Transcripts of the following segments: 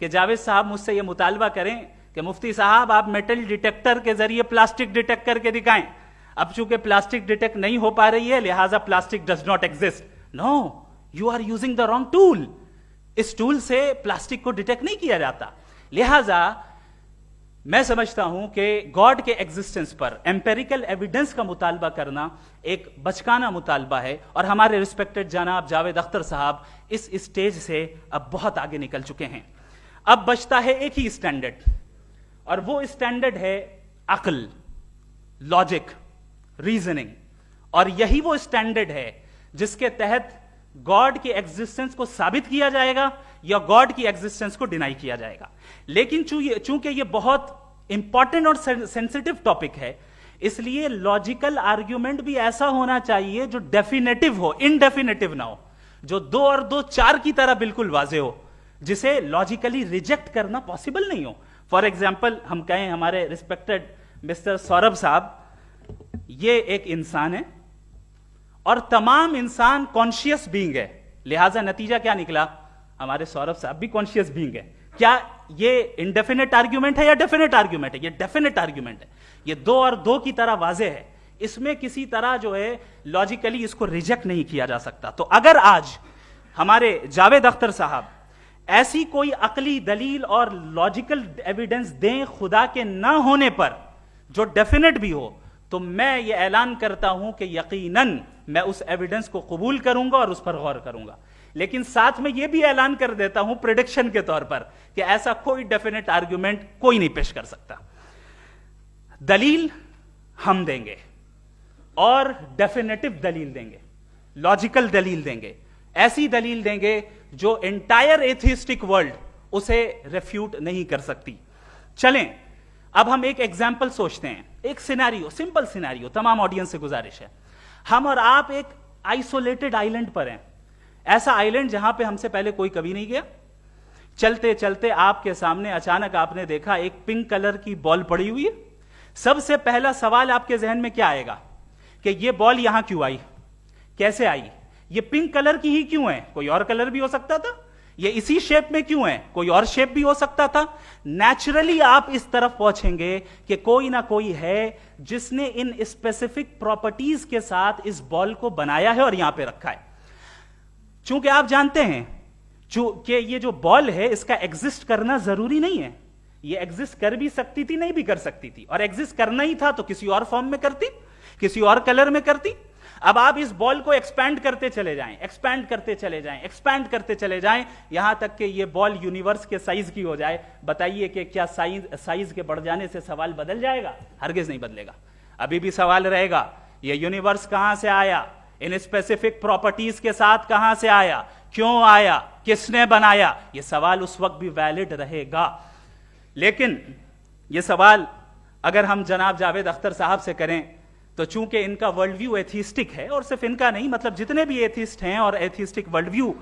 کہ جاوید صاحب مجھ سے یہ مطالبہ کریں کہ مفتی صاحب آپ میٹل ڈیٹیکٹر کے ذریعے پلاسٹک ڈیٹیکٹ کر کے دکھائیں. اب چونکہ پلاسٹک ڈیٹیکٹ نہیں ہو پا رہی ہے لہٰذا plastic does not exist. No, you are using the wrong tool. اس ٹول سے پلاسٹک کو ڈیٹیکٹ نہیں کیا جاتا. لہٰذا میں سمجھتا ہوں کہ گاڈ کے ایگزسٹنس پر ایمپیریکل ایویڈنس کا مطالبہ کرنا ایک بچکانہ مطالبہ ہے، اور ہمارے ریسپیکٹڈ جناب جاوید اختر صاحب اس اسٹیج سے اب بہت آگے نکل چکے ہیں. اب بچتا ہے ایک ہی اسٹینڈرڈ، اور وہ اسٹینڈرڈ ہے عقل، لاجک، ریزننگ. اور یہی وہ اسٹینڈرڈ ہے جس کے تحت گاڈ کی ایگزسٹنس کو ثابت کیا جائے گا یا گاڈ کی ایگزسٹنس کو ڈینائی کیا جائے گا. لیکن چونکہ یہ بہت امپورٹنٹ اور سینسٹیو ٹاپک ہے، اس لیے لاجیکل آرگیومنٹ بھی ایسا ہونا چاہیے جو ڈیفینیٹو ہو، انڈیفینیٹو نہ ہو، جو 2 اور 2 4 کی طرح بالکل واضح ہو، جسے لاجیکلی ریجیکٹ کرنا پاسبل نہیں ہو. فار ایگزامپل ہم کہیں ہمارے ریسپیکٹڈ مسٹر سوربھ صاحب یہ ایک انسان ہے اور تمام انسان کانشیس بینگ ہے، لہٰذا نتیجہ کیا نکلا؟ ہمارے سوربھ صاحب بھی کانشیس بینگ ہے. کیا یہ انڈیفینٹ آرگیومنٹ ہے یا ڈیفینٹ آرگیومنٹ ہے؟ یہ ڈیفینٹ آرگیومنٹ ہے. یہ 2 اور 2 کی طرح واضح ہے، اس میں کسی طرح جو ہے لاجیکلی اس کو ریجیکٹ نہیں کیا جا سکتا. تو اگر آج ہمارے جاوید اختر صاحب ایسی کوئی عقلی دلیل اور لاجیکل ایویڈنس دیں خدا کے نہ ہونے پر جو ڈیفینٹ بھی ہو، تو میں یہ اعلان کرتا ہوں کہ یقیناً میں اس ایویڈنس کو قبول کروں گا اور اس پر غور کروں گا. لیکن ساتھ میں یہ بھی اعلان کر دیتا ہوں پریڈکشن کے طور پر کہ ایسا کوئی ڈیفینٹ آرگیومنٹ کوئی نہیں پیش کر سکتا. دلیل ہم دیں گے اور ڈیفینیٹو دلیل دیں گے، لاجیکل دلیل دیں گے، ایسی دلیل دیں گے جو انٹائر ایتھیسٹک ورلڈ اسے ریفیوٹ نہیں کر سکتی. چلیں اب ہم ایک ایگزامپل سوچتے ہیں، ایک سینیریو، سمپل سینیریو. تمام آڈینس سے گزارش ہے، ہم اور آپ ایک آئسولیٹڈ آئیلینڈ پر ہیں، ایسا آئیلینڈ جہاں پہ ہم سے پہلے کوئی کبھی نہیں گیا. چلتے چلتے آپ کے سامنے اچانک آپ نے دیکھا ایک پنک کلر کی بال پڑی ہوئی ہے. سب سے پہلا سوال آپ کے ذہن میں کیا آئے گا کہ یہ بال یہاں کیوں آئی، کیسے آئی، یہ پنک کلر کی ہی کیوں ہے؟ کوئی اور کلر بھی ہو سکتا تھا. یہ اسی شیپ میں کیوں ہے؟ کوئی اور شیپ بھی ہو سکتا تھا. نیچرلی آپ اس طرف پہنچیں گے کہ کوئی نہ کوئی ہے جس نے ان اسپیسیفک پراپرٹیز کے ساتھ اس بال کو بنایا ہے اور یہاں پہ رکھا ہے. چونکہ آپ جانتے ہیں کہ یہ جو بال ہے اس کا ایگزسٹ کرنا ضروری نہیں ہے. یہ ایگزسٹ کر بھی سکتی تھی، نہیں بھی کر سکتی تھی، اور ایگزسٹ کرنا ہی تھا تو کسی اور فارم میں کرتی، کسی اور کلر میں کرتی. اب آپ اس بال کو ایکسپینڈ کرتے چلے جائیں، ایکسپینڈ کرتے چلے جائیں، ایکسپینڈ کرتے چلے جائیں، یہاں تک کہ یہ بال یونیورس کے سائز کی ہو جائے. بتائیے کہ کیا سائز کے بڑھ جانے سے سوال بدل جائے گا؟ ہرگز نہیں بدلے گا. ابھی بھی سوال رہے گا یہ یونیورس کہاں سے آیا، ان اسپیسیفک پراپرٹیز کے ساتھ کہاں سے آیا، کیوں آیا، کس نے بنایا. یہ سوال اس وقت بھی ویلڈ رہے گا. لیکن یہ سوال اگر ہم جناب جاوید اختر صاحب سے کریں تو چونکہ ان کا ورلڈ ویو ایتھیسٹک ہے، اور صرف ان کا نہیں، مطلب جتنے بھی ایتھیسٹ ہیں اور ایتھیسٹک ورلڈ ویو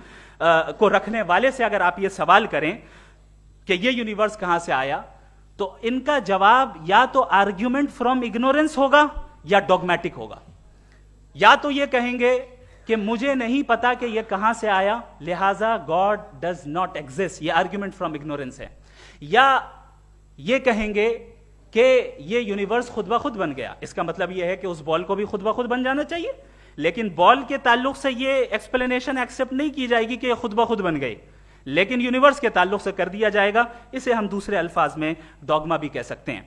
کو رکھنے والے سے اگر آپ یہ سوال کریں کہ یہ یونیورس کہاں سے آیا، تو ان کا جواب یا تو آرگیومنٹ فرام اگنورینس ہوگا یا ڈوگمیٹک ہوگا. یا تو یہ کہیں گے کہ مجھے نہیں پتا کہ یہ کہاں سے آیا لہذا گاڈ ڈز ناٹ ایگزسٹ، یہ آرگیومنٹ فرام اگنورینس ہے. یا یہ کہیں گے کہ یہ یونیورس خود بخود بن گیا. اس کا مطلب یہ ہے کہ اس بال کو بھی خود بخود بن جانا چاہیے، لیکن بال کے تعلق سے یہ ایکسپلینیشن ایکسپٹ نہیں کی جائے گی کہ یہ خود بخود بن گئی، لیکن یونیورس کے تعلق سے کر دیا جائے گا. اسے ہم دوسرے الفاظ میں ڈوگما بھی کہہ سکتے ہیں.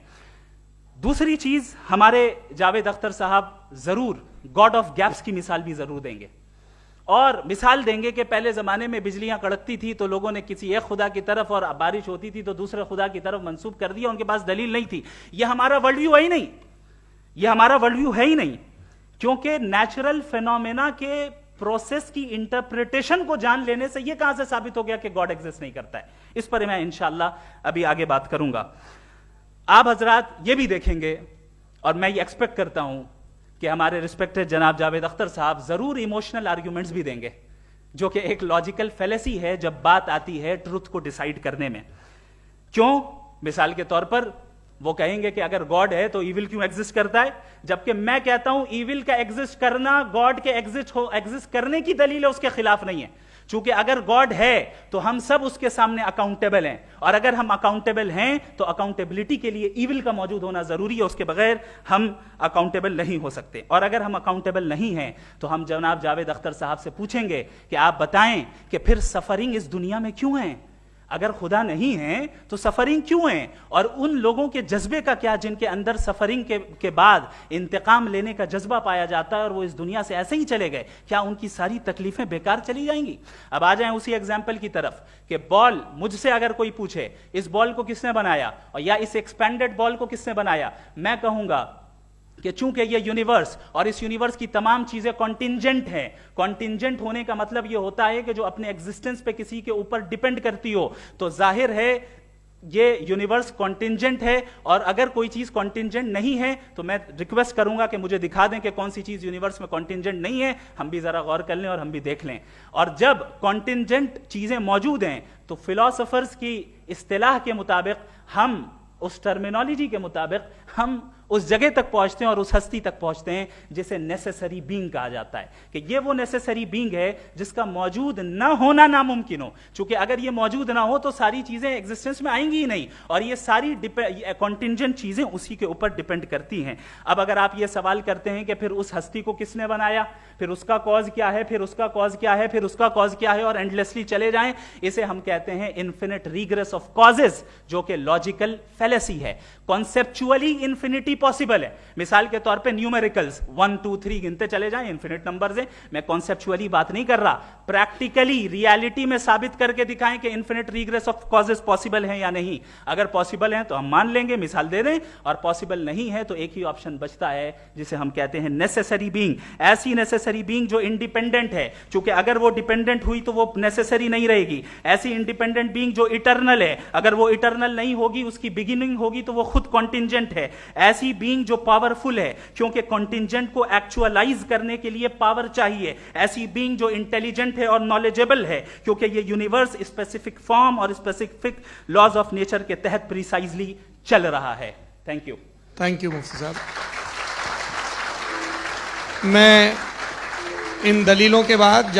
دوسری چیز، ہمارے جاوید اختر صاحب ضرور گاڈ آف گیپس کی مثال بھی ضرور دیں گے، اور مثال دیں گے کہ پہلے زمانے میں بجلیاں کڑکتی تھی تو لوگوں نے کسی ایک خدا کی طرف، اور بارش ہوتی تھی تو دوسرے خدا کی طرف منسوب کر دیا، ان کے پاس دلیل نہیں تھی. یہ ہمارا ورلڈ ویو ہے ہی نہیں، یہ ہمارا ورلڈ ویو ہے ہی نہیں، کیونکہ نیچرل فینومینا کے پروسیس کی انٹرپریٹیشن کو جان لینے سے یہ کہاں سے ثابت ہو گیا کہ گاڈ ایگزسٹ نہیں کرتا ہے. اس پر میں انشاءاللہ ابھی آگے بات کروں گا. آپ حضرات یہ بھی دیکھیں گے، اور میں یہ ایکسپیکٹ کرتا ہوں کہ ہمارے ریسپیکٹڈ جناب جاوید اختر صاحب ضرور ایموشنل آرگیومنٹس بھی دیں گے، جو کہ ایک لاجیکل فیلیسی ہے جب بات آتی ہے ٹروتھ کو ڈیسائیڈ کرنے میں. کیوں؟ مثال کے طور پر وہ کہیں گے کہ اگر گاڈ ہے تو ایول کیوں ایگزسٹ کرتا ہے، جبکہ میں کہتا ہوں ایول کا ایگزسٹ کرنا گاڈ کے ایگزسٹ کرنے کی دلیل ہے، اس کے خلاف نہیں ہے. چونکہ اگر گاڈ ہے تو ہم سب اس کے سامنے اکاؤنٹیبل ہیں، اور اگر ہم اکاؤنٹیبل ہیں تو اکاؤنٹیبلٹی کے لیے ایول کا موجود ہونا ضروری ہے، اس کے بغیر ہم اکاؤنٹیبل نہیں ہو سکتے. اور اگر ہم اکاؤنٹیبل نہیں ہیں تو ہم جناب جاوید اختر صاحب سے پوچھیں گے کہ آپ بتائیں کہ پھر سفرنگ اس دنیا میں کیوں ہیں؟ اگر خدا نہیں ہے تو سفرنگ کیوں ہیں؟ اور ان لوگوں کے جذبے کا کیا جن کے اندر سفرنگ کے بعد انتقام لینے کا جذبہ پایا جاتا ہے اور وہ اس دنیا سے ایسے ہی چلے گئے؟ کیا ان کی ساری تکلیفیں بیکار چلی جائیں گی؟ اب آ جائیں اسی ایگزامپل کی طرف کہ بال، مجھ سے اگر کوئی پوچھے اس بال کو کس نے بنایا اور یا اس ایکسپینڈڈ بال کو کس نے بنایا، میں کہوں گا کہ چونکہ یہ یونیورس اور اس یونیورس کی تمام چیزیں کانٹینجنٹ ہیں. کانٹینجنٹ ہونے کا مطلب یہ ہوتا ہے کہ جو اپنے ایگزسٹنس پہ کسی کے اوپر ڈیپینڈ کرتی ہو، تو ظاہر ہے یہ یونیورس کانٹینجنٹ ہے. اور اگر کوئی چیز کانٹینجنٹ نہیں ہے تو میں ریکویسٹ کروں گا کہ مجھے دکھا دیں کہ کون سی چیز یونیورس میں کانٹینجنٹ نہیں ہے، ہم بھی ذرا غور کر لیں اور ہم بھی دیکھ لیں. اور جب کانٹینجنٹ چیزیں موجود ہیں تو فلاسفرز کی اصطلاح کے مطابق، ہم اس ٹرمینالوجی کے مطابق ہم اس جگہ تک پہنچتے ہیں اور اس ہستی تک پہنچتے ہیں جسے نیسیسری بینگ کہا جاتا ہے، کہ یہ وہ نیسیسری بینگ ہے جس کا موجود نہ ہونا ناممکن ہو. چونکہ اگر یہ موجود نہ ہو تو ساری چیزیں ایگزسٹنس میں آئیں گی ہی نہیں، اور یہ ساری کانٹینجنٹ چیزیں اسی کے اوپر ڈیپینڈ کرتی ہیں. اب اگر آپ یہ سوال کرتے ہیں کہ پھر اس ہستی کو کس نے بنایا، پھر اس کا کاز کیا ہے، پھر اس کا کاز کیا ہے، پھر اس کا کاز کیا ہے، اور اینڈلیسلی چلے جائیں، اسے ہم کہتے ہیں انفینٹ ریگریس آف کازز، جو کہ لاجیکل فیلیسی ہے. کانسیپچولی انفینٹی پاسبل ہے. مثال کے طور پہ نیومیریکلز 1 2 3 گنتے چلے جائیں، انفینٹ نمبرز ہیں. میں کانسیپچولی بات نہیں کر رہا، پریکٹیکلی ریالٹی میں ثابت کر کے دکھائیں کہ infinite regress of causes possible ہیں یا نہیں. اگر پاسبل ہیں تو ہم مان لیں گے، مثال دے دیں، اور پاسبل نہیں ہے تو ایک ہی آپشن بچتا ہے جسے ہم کہتے ہیں نیسیسری بینگ. ایسی نیسیسری بینگ جو انڈیپینڈنٹ ہے، چونکہ اگر وہ ڈیپینڈنٹ ہوئی تو وہ نیسیسری نہیں رہے گی. ایسی انڈیپینڈنٹ بینگ جو اٹرنل ہے، اگر وہ اٹرنل نہیں ہوگی، اس کی بگننگ ہوگی تو وہ خود کانٹینجنٹ ہے. ایسی بینگ جو پاورفل ہے، کیونکہ کانٹینجنٹ کو ایکچوالائز کرنے کے لیے پاور چاہیے. ایسی بینگ جو انٹیلیجنٹ ہے اور نالجیبل ہے، کیونکہ یہ یونیورس اسپیسیفک فارم اور اسپیسیفک لاز آف نیچر کے تحت پریسائزلی چل رہا ہے. Thank you. تھینک یو مفتی صاحب. میں ان دلیلوں کے بعد